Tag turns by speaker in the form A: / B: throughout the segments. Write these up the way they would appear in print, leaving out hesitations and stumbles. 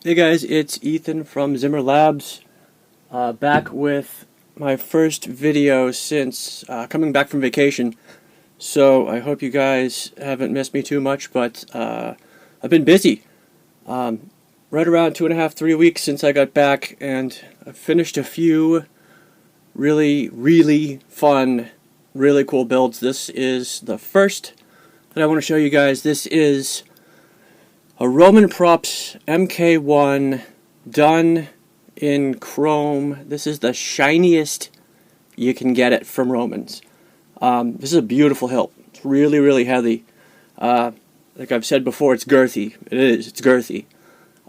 A: Hey guys, it's Ethan from Zimmer Labs, back with my first video since coming back from vacation. So I hope you guys haven't missed me too much, but I've been busy. Right around 2.5, 3 weeks since I got back, and I've finished a few really fun, really cool builds. This is the first that I want to show you guys. This is a Roman Props MK1 done in chrome. This is the shiniest you can get it from Romans. This is a beautiful hilt. It's really heavy. Like I've said before, it's girthy. It is. It's girthy.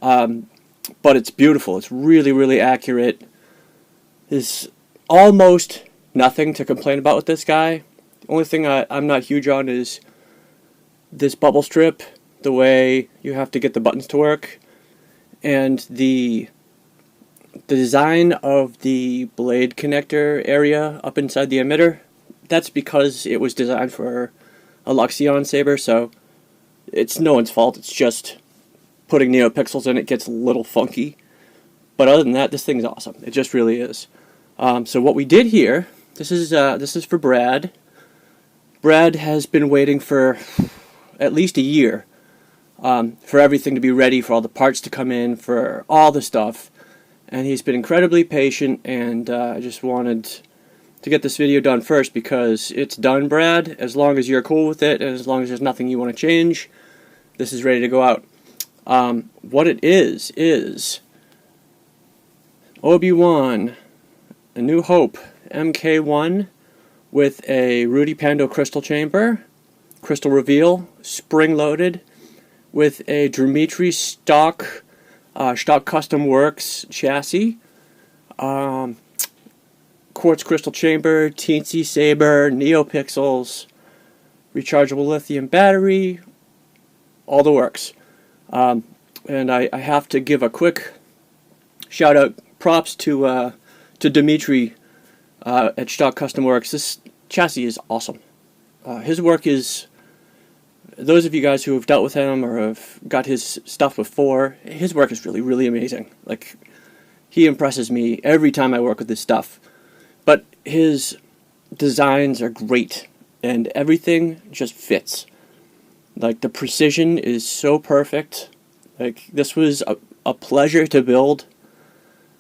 A: But it's beautiful. It's really accurate. There's almost nothing to complain about with this guy. The only thing I'm not huge on is this bubble strip, the way you have to get the buttons to work, and the design of the blade connector area up inside the emitter. That's because it was designed for a Luxion saber, so it's no one's fault. It's just putting neopixels in it gets a little funky. But other than that, this thing's awesome. It just really is. So what we did here, this is for Brad. Brad has been waiting for at least a year for everything to be ready, for all the parts to come in, for all the stuff. And he's been incredibly patient, and I just wanted to get this video done first because it's done, Brad. As long as you're cool with it, and as long as there's nothing you want to change, this is ready to go out. What it is Obi-Wan, A New Hope MK1 with a Rudy Pando crystal chamber, crystal reveal, spring-loaded, with a Dmitry Shtok Custom Worx chassis, quartz crystal chamber, Teensysaber, neopixels, rechargeable lithium battery, all the works. And I have to give a quick shout out, props to Dmitry at Shtok Custom Worx. This chassis is awesome. His work is, those of you guys who have dealt with him or have got his stuff before, his work is really amazing. Like, he impresses me every time I work with his stuff. But his designs are great, and everything just fits. Like, the precision is so perfect. Like, this was a pleasure to build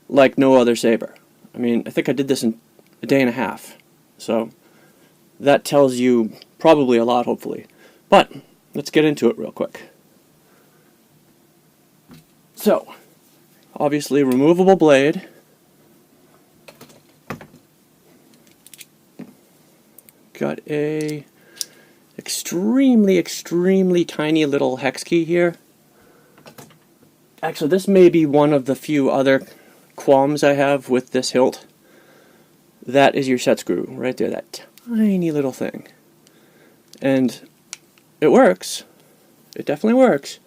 A: like no other saber. I mean, I think I did this in a day and a half. So that tells you probably a lot, hopefully. But let's get into it real quick. So, obviously removable blade. Got a extremely tiny little hex key here. Actually, this may be one of the few other qualms I have with this hilt. That is your set screw right there, that tiny little thing. And it works. It definitely works.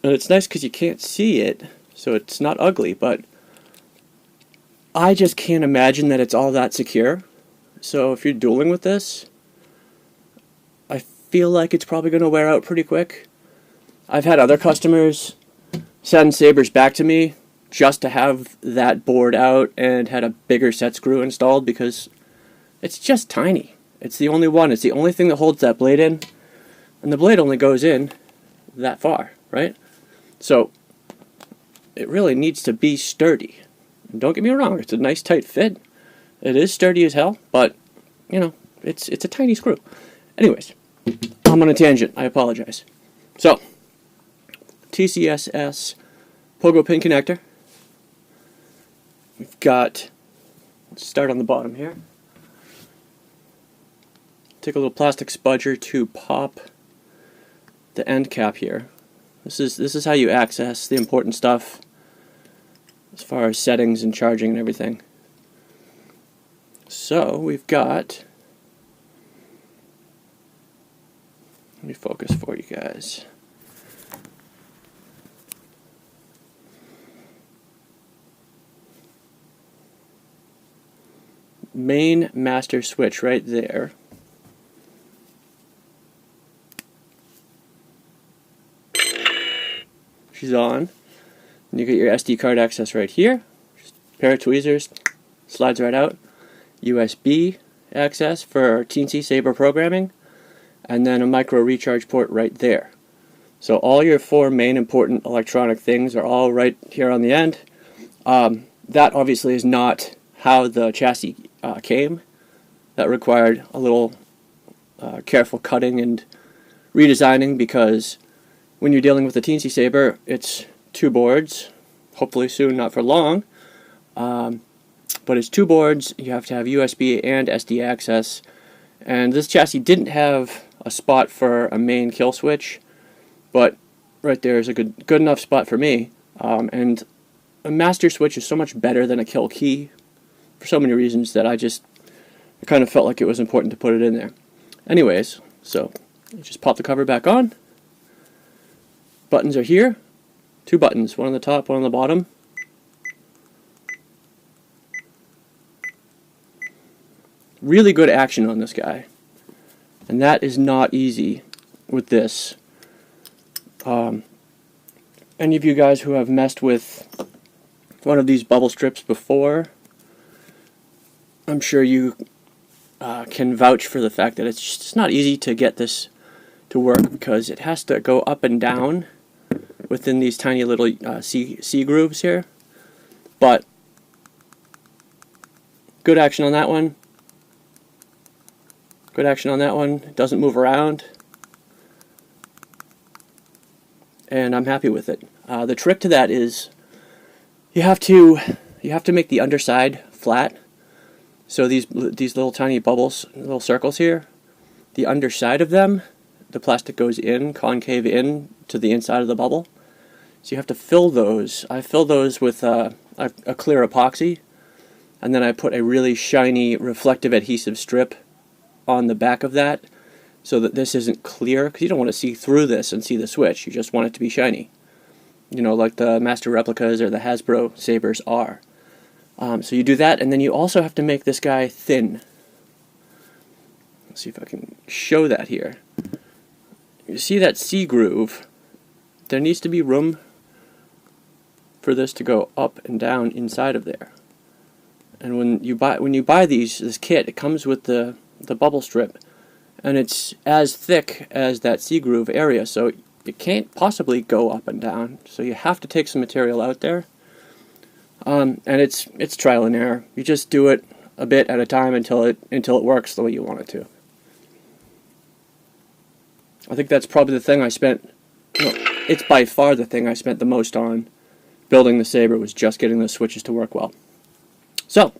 A: And it's nice because you can't see it, so it's not ugly, but I just can't imagine that it's all that secure. So if you're dueling with this, I feel like it's probably going to wear out pretty quick. I've had other customers send sabers back to me just to have that bored out and had a bigger set screw installed because it's just tiny. It's the only one. It's the only thing that holds that blade in. And the blade only goes in that far, right? So it really needs to be sturdy. And don't get me wrong, it's a nice tight fit. It is sturdy as hell, but, you know, it's a tiny screw. Anyways, I'm on a tangent. I apologize. So, TCSS pogo pin connector. We've got, let's start on the bottom here. Take a little plastic spudger to pop the end cap here. This is how you access the important stuff as far as settings and charging and everything. So we've got, let me focus for you guys. Main master switch right there. She's on. And you get your SD card access right here. Just a pair of tweezers, slides right out. USB access for Teensysaber programming, and then a micro recharge port right there. So all your four main important electronic things are all right here on the end. That obviously is not how the chassis came. That required a little careful cutting and redesigning, because when you're dealing with the Teensysaber, it's two boards, hopefully soon, not for long, but it's two boards. You have to have USB and SD access, and this chassis didn't have a spot for a main kill switch, but right there is a good enough spot for me. And a master switch is so much better than a kill key for so many reasons that I kind of felt like it was important to put it in there. Anyways, so just pop the cover back on. Buttons are here. Two buttons, one on the top, one on the bottom. Really good action on this guy. And that is not easy with this. Any of you guys who have messed with one of these bubble strips before, I'm sure you can vouch for the fact that it's not easy to get this to work, because it has to go up and down within these tiny little C grooves here. But good action on that one. Good action on that one. It doesn't move around. And I'm happy with it. The trick to that is you have to make the underside flat. So these little tiny bubbles, little circles here, the underside of them, the plastic goes in, concave in to the inside of the bubble. So you have to fill those. I fill those with a clear epoxy, and then I put a really shiny reflective adhesive strip on the back of that, so that this isn't clear, because you don't want to see through this and see the switch. You just want it to be shiny, you know, like the Master Replicas or the Hasbro Sabers are. So you do that, and then you also have to make this guy thin. Let's see if I can show that here. You see that C groove? There needs to be room for this to go up and down inside of there. And when you buy this kit, it comes with the bubble strip, and it's as thick as that C groove area, so it can't possibly go up and down. So you have to take some material out there. And it's trial and error. You just do it a bit at a time until it works the way you want it to. I think that's probably the thing I spent. No, it's by far the thing I spent the most on building the Saber, was just getting the switches to work well. So,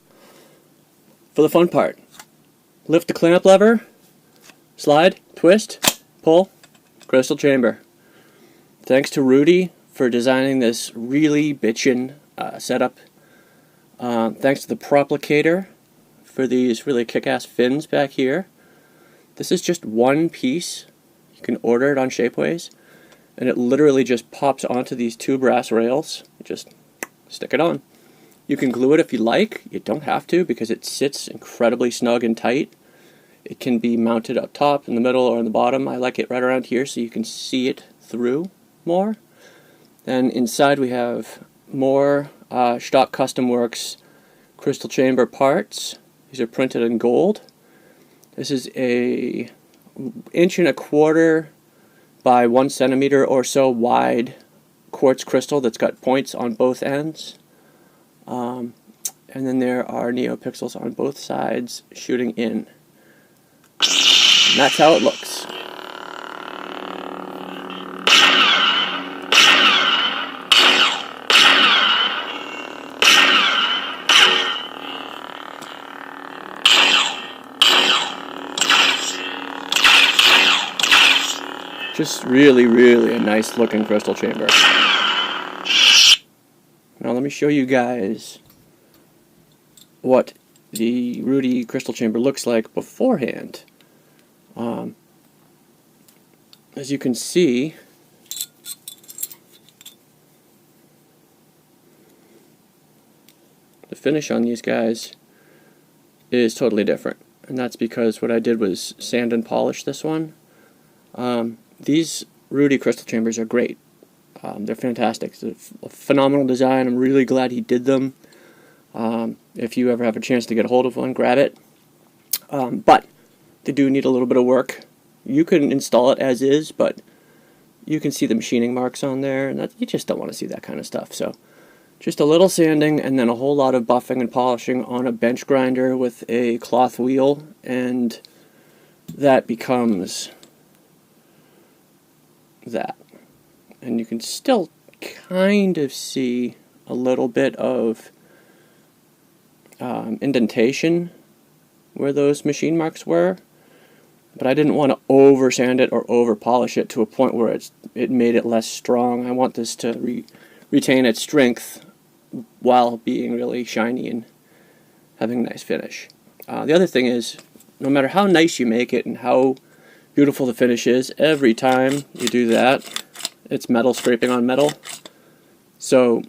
A: for the fun part, lift the clamp lever, slide, twist, pull, crystal chamber. Thanks to Rudy for designing this really bitchin' setup. Thanks to the Proplicator for these really kick-ass fins back here. This is just one piece. You can order it on Shapeways, and it literally just pops onto these two brass rails. You just stick it on. You can glue it if you like. You don't have to, because it sits incredibly snug and tight. It can be mounted up top, in the middle, or in the bottom. I like it right around here so you can see it through more. And inside we have more Shtok Custom Worx crystal chamber parts. These are printed in gold. This is a 1.25 inch by 1 centimeter or so wide quartz crystal that's got points on both ends. And then there are neopixels on both sides shooting in. And that's how it looks. Just really, really a nice looking crystal chamber. Now let me show you guys what the Rudy crystal chamber looks like beforehand. As you can see, the finish on these guys is totally different, and that's because what I did was sand and polish this one. These Rudy crystal chambers are great. They're fantastic. It's a phenomenal design. I'm really glad he did them. If you ever have a chance to get a hold of one, grab it. But they do need a little bit of work. You can install it as is, but you can see the machining marks on there, and you just don't want to see that kind of stuff. So just a little sanding and then a whole lot of buffing and polishing on a bench grinder with a cloth wheel, and that becomes that. And you can still kind of see a little bit of indentation where those machine marks were, but I didn't want to over sand it or over polish it to a point where it made it less strong. I want this to retain its strength while being really shiny and having a nice finish. The other thing is, no matter how nice you make it and how beautiful the finish is, every time you do that, it's metal scraping on metal. So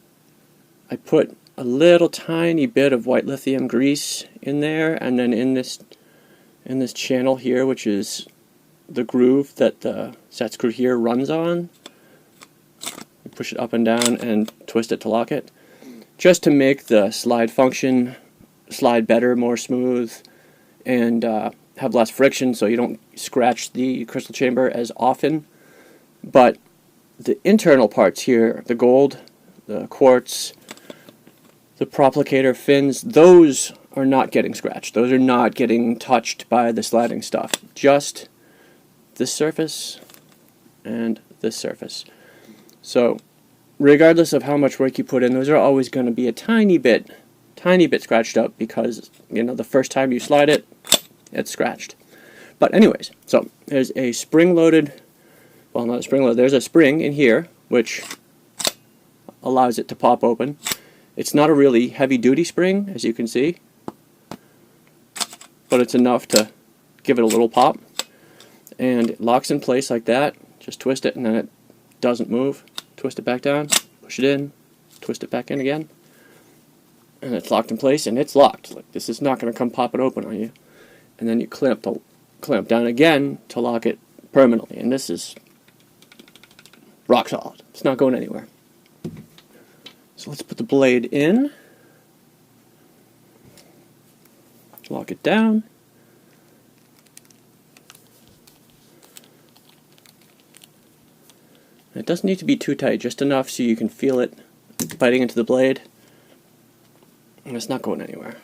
A: I put a little tiny bit of white lithium grease in there, and then in this channel here, which is the groove that the set screw here runs on, you push it up and down and twist it to lock it, just to make the slide function slide better, more smooth, and have less friction, so you don't scratch the crystal chamber as often. But the internal parts here, the gold, the quartz, the proplicator fins, those are not getting scratched. Those are not getting touched by the sliding stuff. Just this surface and this surface. So regardless of how much work you put in, those are always going to be a tiny bit scratched up, because, you know, the first time you slide it, it's scratched. But anyways, so there's a spring-loaded, well, not a spring-loaded, there's a spring in here which allows it to pop open. It's not a really heavy-duty spring, as you can see, but it's enough to give it a little pop. And it locks in place like that. Just twist it and then it doesn't move. Twist it back down, push it in, twist it back in again, and it's locked in place, and it's locked. Like, this is not going to come popping open on you. And then you clamp down again to lock it permanently, and this is rock solid. It's not going anywhere. So let's put the blade in, lock it down, it doesn't need to be too tight, just enough so you can feel it biting into the blade, and it's not going anywhere.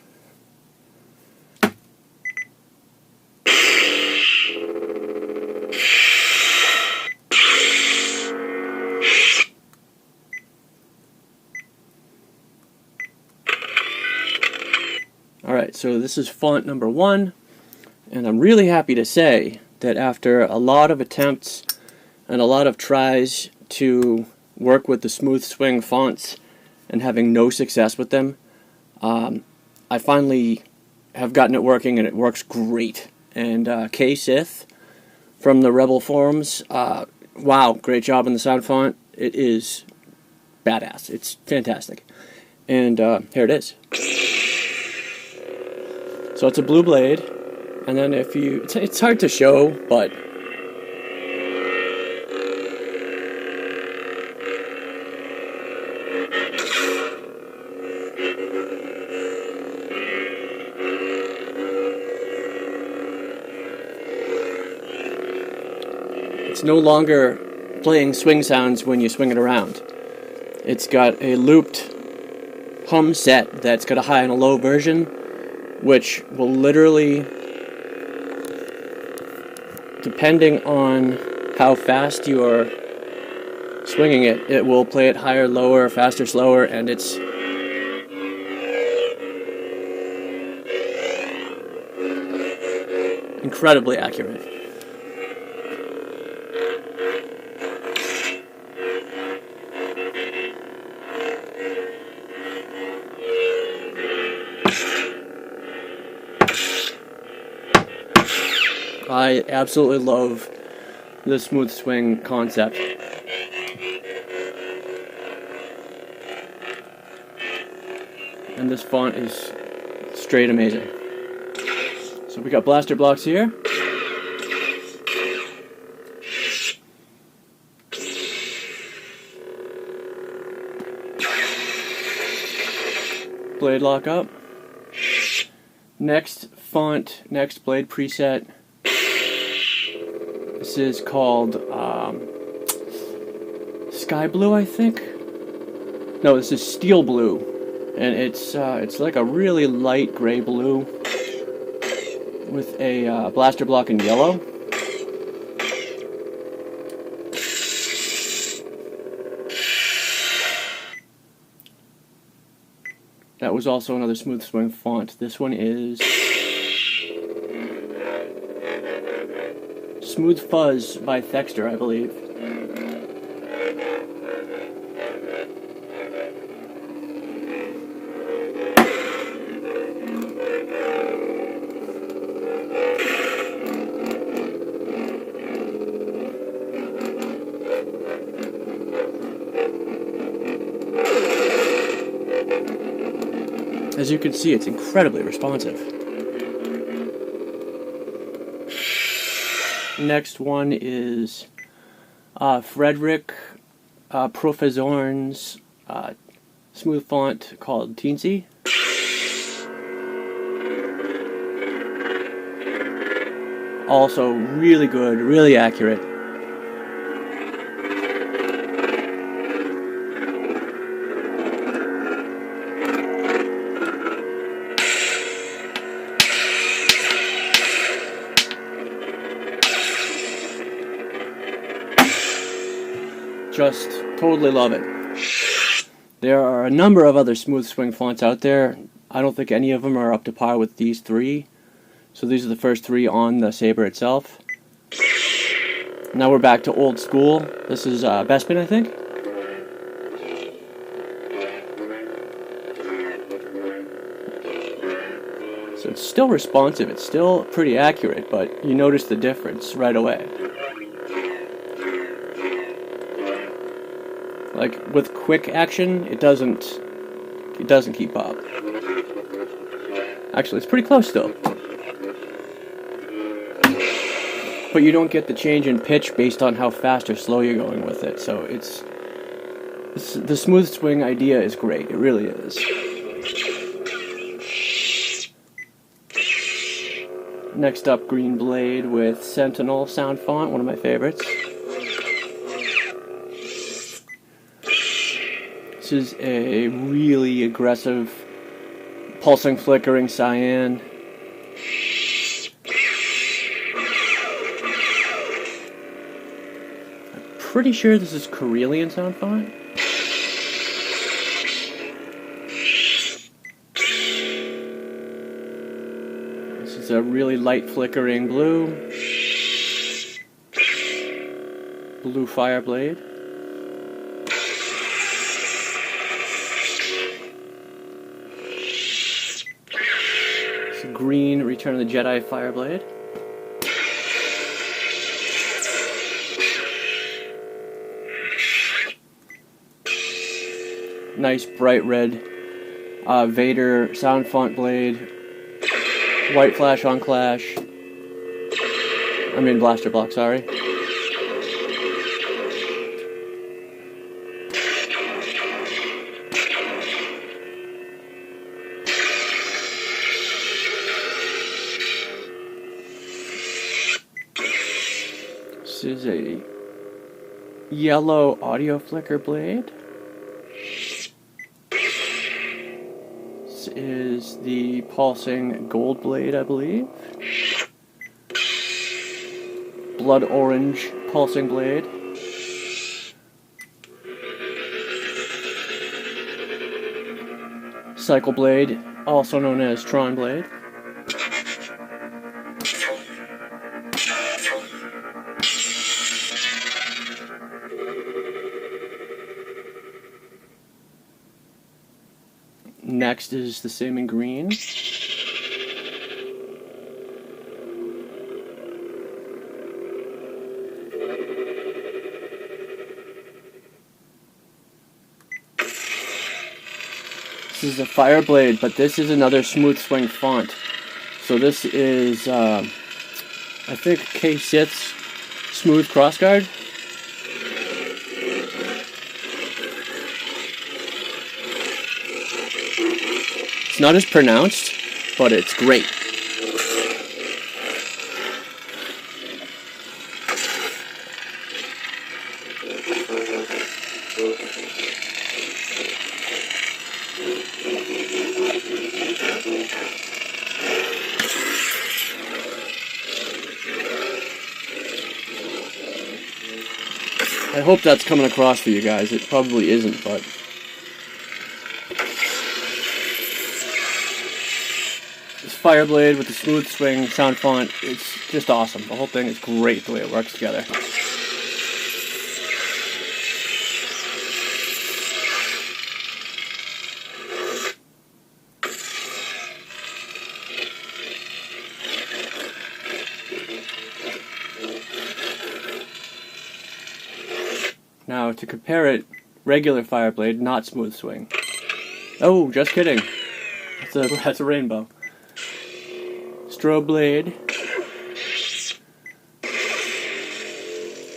A: Alright, so this is font number 1, and I'm really happy to say that after a lot of attempts and a lot of tries to work with the SmoothSwing fonts and having no success with them, I finally have gotten it working, and it works great. And KSith from the Rebel forums, wow, great job on the Soundfont. It is badass. It's fantastic. And here it is. So it's a blue blade, and then if you, it's hard to show, but it's no longer playing swing sounds when you swing it around. It's got a looped hum set that's got a high and a low version, which will literally, depending on how fast you are swinging it, it will play it higher, lower, faster, slower, and it's incredibly accurate. I absolutely love the smooth swing concept. And this font is straight amazing. So we got blaster blocks here. Blade lock up. Next font, next blade preset. This is called Sky Blue, I think. No, this is Steel Blue, and it's like a really light gray blue with a blaster block in yellow. That was also another SmoothSwing font. This one is Smooth Fuzz by Thexter, I believe. As you can see, it's incredibly responsive. Next one is Frederick Professorn's smooth font called Teensy. Also really good, really accurate. Just totally love it. There are a number of other SmoothSwing fonts out there. I don't think any of them are up to par with these three. So these are the first three on the saber itself. Now we're back to old school. This is Bespin, I think. So it's still responsive. It's still pretty accurate, but you notice the difference right away. Like with quick action, it doesn't keep up. Actually, it's pretty close still. But you don't get the change in pitch based on how fast or slow you're going with it. So it's the smooth swing idea is great. It really is. Next up, Green Blade with Sentinel Soundfont, one of my favorites. This is a really aggressive, pulsing, flickering cyan. I'm pretty sure this is Karelian Soundfont. This is a really light, flickering blue. Blue Fireblade. Green Return of the Jedi Fireblade. Nice bright red Vader Soundfont blade. White flash on clash. I mean blaster block, sorry. This is a yellow audio flicker blade. This is the pulsing gold blade, I believe. Blood orange pulsing blade. Cycle blade, also known as Tron blade. Next is the same in green. This is a Fireblade, but this is another SmoothSwing font. So this is, I think, KSith's Smooth Crossguard. It's not as pronounced, but it's great. I hope that's coming across for you guys. It probably isn't, but this Fireblade with the smoothswing Soundfont, it's just awesome. The whole thing is great the way it works together. Now, to compare it, regular Fireblade, not smoothswing. Oh, just kidding. That's a rainbow. Strobe blade.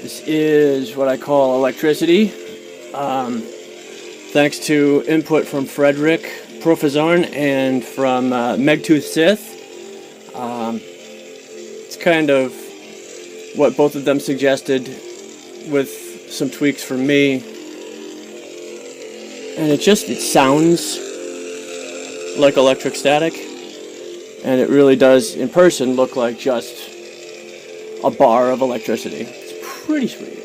A: This is what I call electricity. Thanks to input from Frederick Profazarn and from Teensysaber. It's kind of what both of them suggested with some tweaks from me, and it sounds like electric static, and it really does in person look like just a bar of electricity. It's pretty sweet.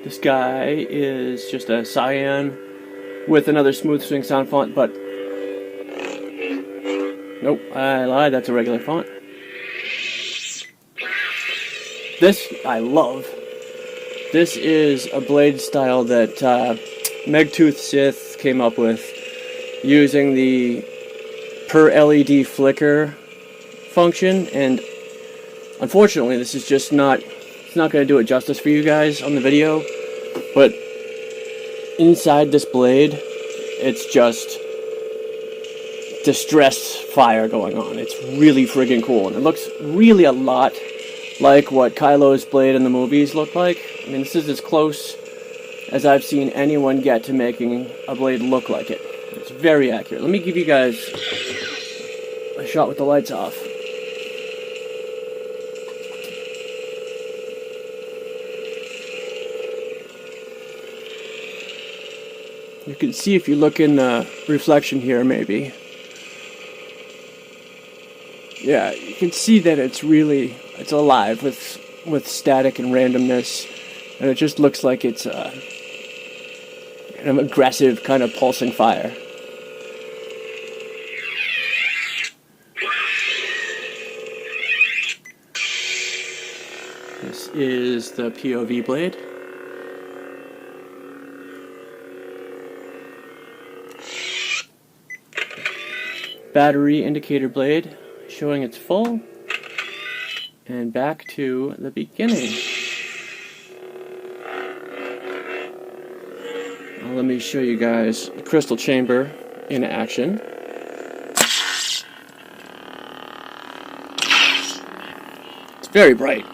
A: This guy is just a cyan with another smoothswing Soundfont, but nope, I lied, that's a regular font. This I love. This is a blade style that Teensysaber came up with using the per LED flicker function, and unfortunately this is just not, it's not going to do it justice for you guys on the video, but inside this blade, it's just distress fire going on. It's really friggin' cool, and it looks really a lot like what Kylo's blade in the movies looked like. I mean, this is as close as I've seen anyone get to making a blade look like it. It's very accurate. Let me give you guys a shot with the lights off. You can see if you look in the reflection here, maybe. Yeah, you can see that it's alive with static and randomness, and it just looks like it's an aggressive kind of pulsing fire. This is the POV blade. Battery indicator blade showing it's full, and back to the beginning. Now let me show you guys the crystal chamber in action. It's very bright.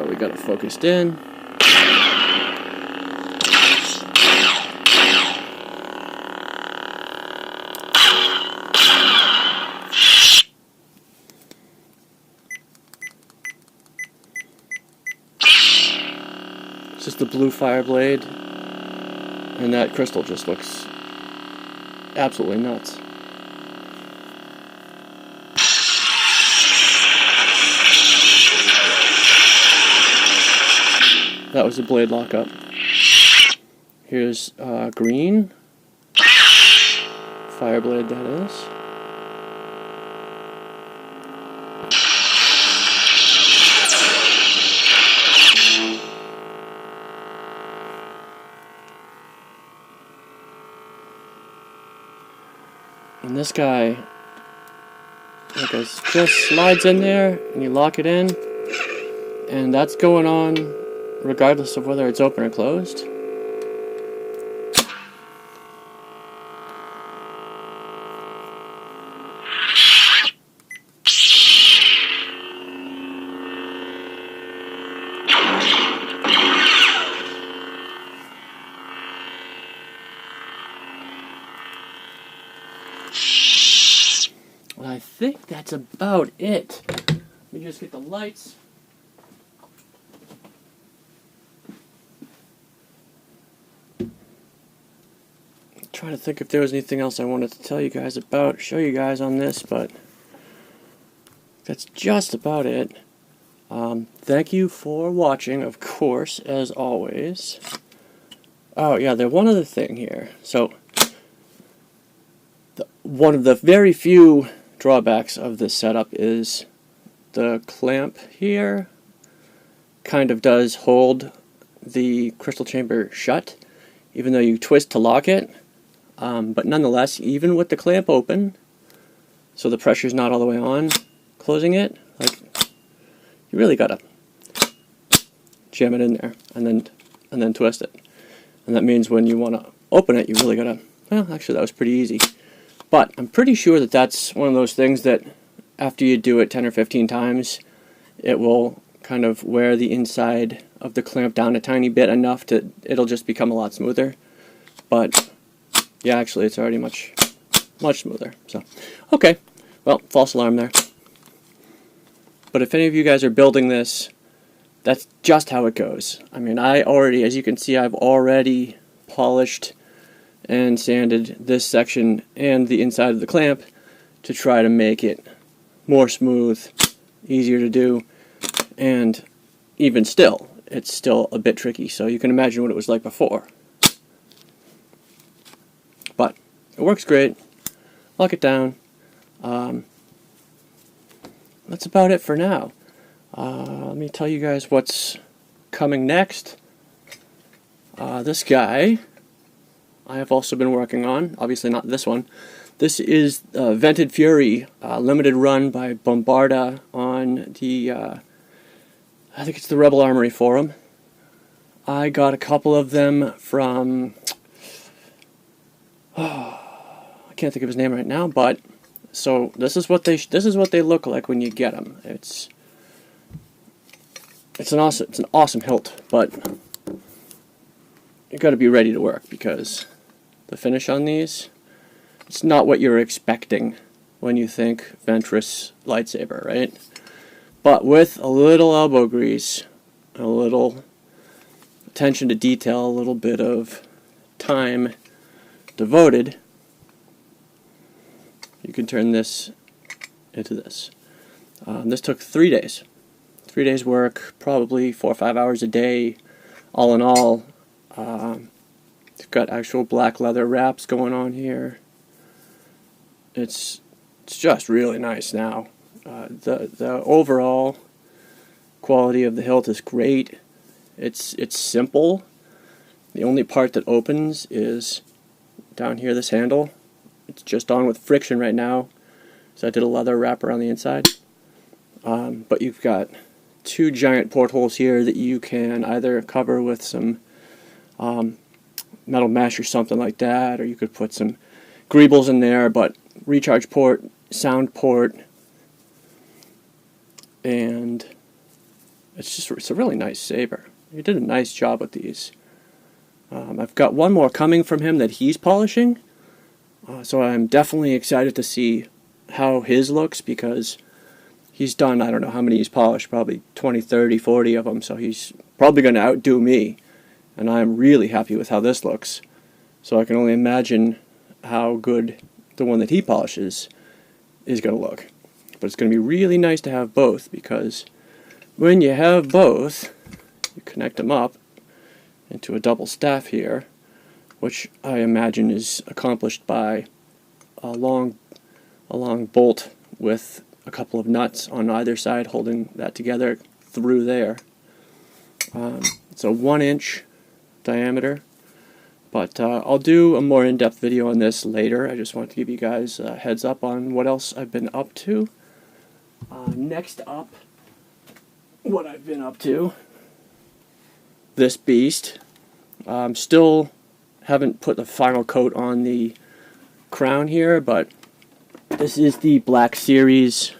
A: We got it focused in. It's just the blue fire blade, and that crystal just looks absolutely nuts. That was a blade lockup. Here's green. Fire blade, that is. And this guy Because it just slides in there and you lock it in, and that's going on regardless of whether it's open or closed. I think that's about it. Let me just get the lights. I'm trying to think if there was anything else I wanted to tell you guys about, show you guys on this, but that's just about it. Thank you for watching, of course, as always. Oh yeah, there's one other thing here. So, one of the very few drawbacks of this setup is the clamp here kind of does hold the crystal chamber shut, even though you twist to lock it. But nonetheless, even with the clamp open, so the pressure's not all the way on, closing it, like, you really gotta jam it in there and then twist it. And that means when you want to open it, you really gotta, well, actually that was pretty easy. But I'm pretty sure that that's one of those things that after you do it 10 or 15 times, it will kind of wear the inside of the clamp down a tiny bit enough to, it'll just become a lot smoother. But yeah, actually it's already much smoother. So, okay, well, false alarm there. But if any of you guys are building this, that's just how it goes. I mean, I already, as you can see, I've already polished and sanded this section and the inside of the clamp to try to make it more smooth, easier to do, and even still, it's still a bit tricky, so you can imagine what it was like before. But it works great. Lock it down. That's about it for now. Let me tell you guys what's coming next. This guy I have also been working on, obviously not this one. This is Vented Fury, limited run by Bombarda on the, I think it's the Rebel Armory forum. I got a couple of them from, I can't think of his name right now, but so this is what they look like when you get them. It's an awesome hilt, but you got to be ready to work because the finish on these, it's not what you're expecting when you think Ventress lightsaber, right? But with a little elbow grease, a little attention to detail, a little bit of time devoted, you can turn this into this. This took 3 days. 3 days work, probably 4 or 5 hours a day, all in all. It's got actual black leather wraps going on here. It's just really nice now. The overall quality of the hilt is great. It's simple. The only part that opens is down here, this handle. It's just on with friction right now, so I did a leather wrap around the inside. But you've got 2 giant portholes here that you can either cover with some metal mesh or something like that, or you could put some greebles in there, but recharge port, sound port, and it's a really nice saber. He did a nice job with these. I've got one more coming from him that he's polishing, so I'm definitely excited to see how his looks, because he's done, I don't know how many he's polished, probably 20, 30, 40 of them, so he's probably going to outdo me. And I'm really happy with how this looks. So I can only imagine how good the one that he polishes is going to look. But it's going to be really nice to have both, because when you have both, you connect them up into a double staff here, which I imagine is accomplished by a long bolt with a couple of nuts on either side holding that together through there. It's a 1-inch diameter, but I'll do a more in-depth video on this later. I just want to give you guys a heads up on what else I've been up to. Next up, what I've been up to, this beast. Still haven't put the final coat on the crown here, but this is the Black Series